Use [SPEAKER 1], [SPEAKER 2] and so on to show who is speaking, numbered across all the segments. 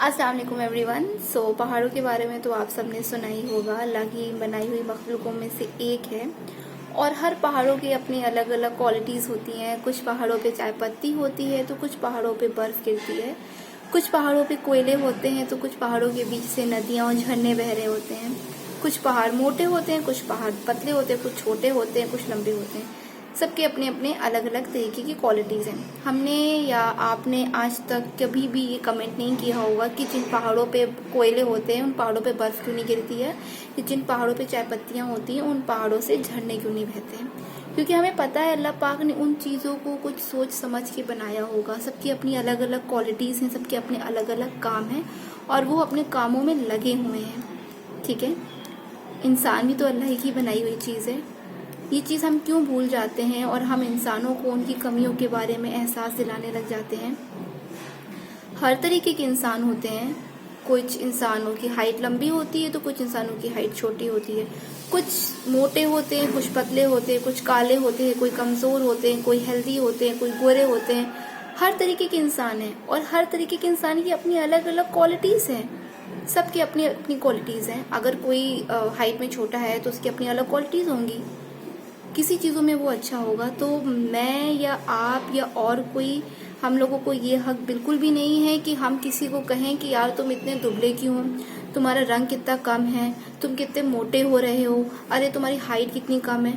[SPEAKER 1] अस्सलाम वालेकुम एवरीवन। पहाड़ों के बारे में तो आप सबने सुना ही होगा। अल्लाह की बनाई हुई मखलूकों में से एक है और हर पहाड़ों की अपनी अलग अलग क्वालिटीज़ होती हैं। कुछ पहाड़ों पे चाय पत्ती होती है तो कुछ पहाड़ों पे बर्फ़ गिरती है, कुछ पहाड़ों पे कोयले होते हैं तो कुछ पहाड़ों के बीच से नदियाँ और झरने बह रहे होते हैं। कुछ पहाड़ मोटे होते हैं, कुछ पहाड़ पतले होते हैं, कुछ छोटे होते हैं, कुछ लंबे होते हैं। सबके अपने अपने अलग अलग तरीके की क्वालिटीज़ हैं। हमने या आपने आज तक कभी भी ये कमेंट नहीं किया होगा कि जिन पहाड़ों पे कोयले होते हैं उन पहाड़ों पे बर्फ़ क्यों नहीं गिरती है, कि जिन पहाड़ों पे चाय पत्तियाँ होती हैं उन पहाड़ों से झरने क्यों नहीं बहते हैं। क्योंकि हमें पता है अल्लाह पाक ने उन चीज़ों को कुछ सोच समझ के बनाया होगा। सबकी अपनी अलग अलग क्वालिटीज़ हैं, सबके अपने अलग अलग काम हैं और वो अपने कामों में लगे हुए हैं। ठीक है, इंसान भी तो अल्लाह ही की बनाई हुई चीज़ है। ये चीज़ हम क्यों भूल जाते हैं और हम इंसानों को उनकी कमियों के बारे में एहसास दिलाने लग जाते हैं। हर तरीके के इंसान होते हैं। कुछ इंसानों की हाइट लंबी होती है तो कुछ इंसानों की हाइट छोटी होती है। कुछ मोटे होते हैं, कुछ पतले होते हैं, कुछ काले होते हैं, कोई कमज़ोर होते हैं, कोई हेल्दी होते हैं, कोई गोरे होते हैं। हर तरीके के इंसान हैं और हर तरीके के इंसान की अपनी अलग अलग क्वालिटीज़ हैं। सबकी अपनी अपनी क्वालिटीज़ हैं। अगर कोई हाइट में छोटा है तो उसकी अपनी अलग क्वालिटीज़ होंगी, किसी चीज़ों में वो अच्छा होगा। तो मैं या आप या और कोई, हम लोगों को ये हक बिल्कुल भी नहीं है कि हम किसी को कहें कि यार तुम इतने दुबले क्यों हो, तुम्हारा रंग कितना कम है, तुम कितने मोटे हो रहे हो, अरे तुम्हारी हाइट कितनी कम है।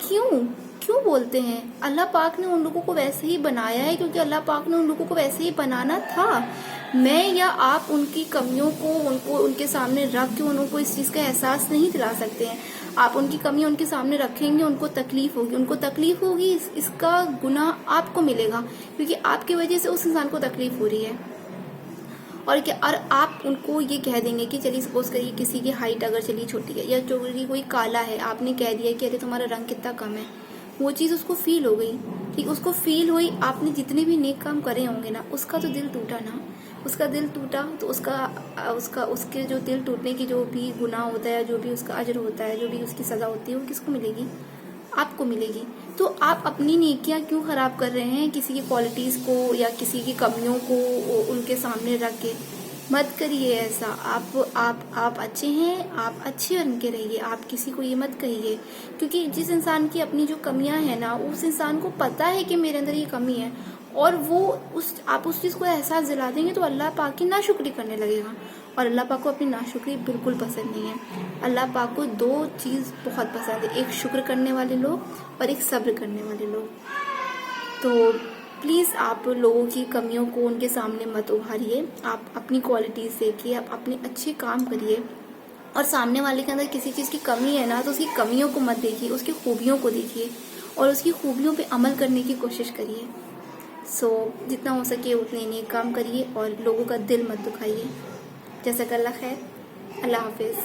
[SPEAKER 1] क्यों क्यों बोलते हैं? अल्लाह पाक ने उन लोगों को वैसे ही बनाया है क्योंकि अल्लाह पाक ने उन लोगों को वैसे ही बनाना था। मैं या आप उनकी कमियों को उनको उनके सामने रख के उनको इस चीज़ का एहसास नहीं दिला सकते हैं। आप उनकी कमियां उनके सामने रखेंगे, उनको तकलीफ होगी, इसका गुनाह आपको मिलेगा क्योंकि आपकी वजह से उस इंसान को तकलीफ हो रही है। और क्या, और आप उनको ये कह देंगे कि चलिए सपोज करिए किसी की हाइट अगर चलिए छोटी है या कोई काला है, आपने कह दिया कि अरे तुम्हारा रंग कितना कम है। वो चीज़ उसको फील हो गई, ठीक, उसको फील हुई। आपने जितने भी नेक काम करे होंगे ना, उसका तो दिल टूटा ना, उसका दिल टूटा तो उसके जो दिल टूटने की जो भी गुनाह होता है, जो भी उसका अजर होता है, जो भी उसकी सज़ा होती है, वो किसको मिलेगी? आपको मिलेगी। तो आप अपनी नेकियां क्यों खराब कर रहे हैं किसी की क्वालिटीज़ को या किसी की कमियों को उनके सामने रख के? मत करिए ऐसा। आप अच्छे हैं, आप अच्छे बन के रहिए। आप किसी को ये मत कहिए क्योंकि जिस इंसान की अपनी जो कमियां हैं ना, उस इंसान को पता है कि मेरे अंदर ये कमी है और वो आप उस चीज़ को एहसास दिला देंगे तो अल्लाह पाक की नाशुक्री करने लगेगा। और अल्लाह पाक को अपनी नाशुक्री बिल्कुल पसंद नहीं है। अल्लाह पाक को दो चीज़ बहुत पसंद है, एक शुक्र करने वाले लोग और एक सब्र करने वाले लोग। तो प्लीज़ आप लोगों की कमियों को उनके सामने मत उभारिए। आप अपनी क्वालिटीज़ देखिए, आप अपने अच्छे काम करिए और सामने वाले के अंदर किसी चीज़ की कमी है ना तो उसकी कमियों को मत देखिए, उसकी खूबियों को देखिए और उसकी खूबियों पे अमल करने की कोशिश करिए। जितना हो सके उतने नेक काम करिए और लोगों का दिल मत दुखाइए। जज़ाकल्लाह खैर। अल्लाह हाफिज़।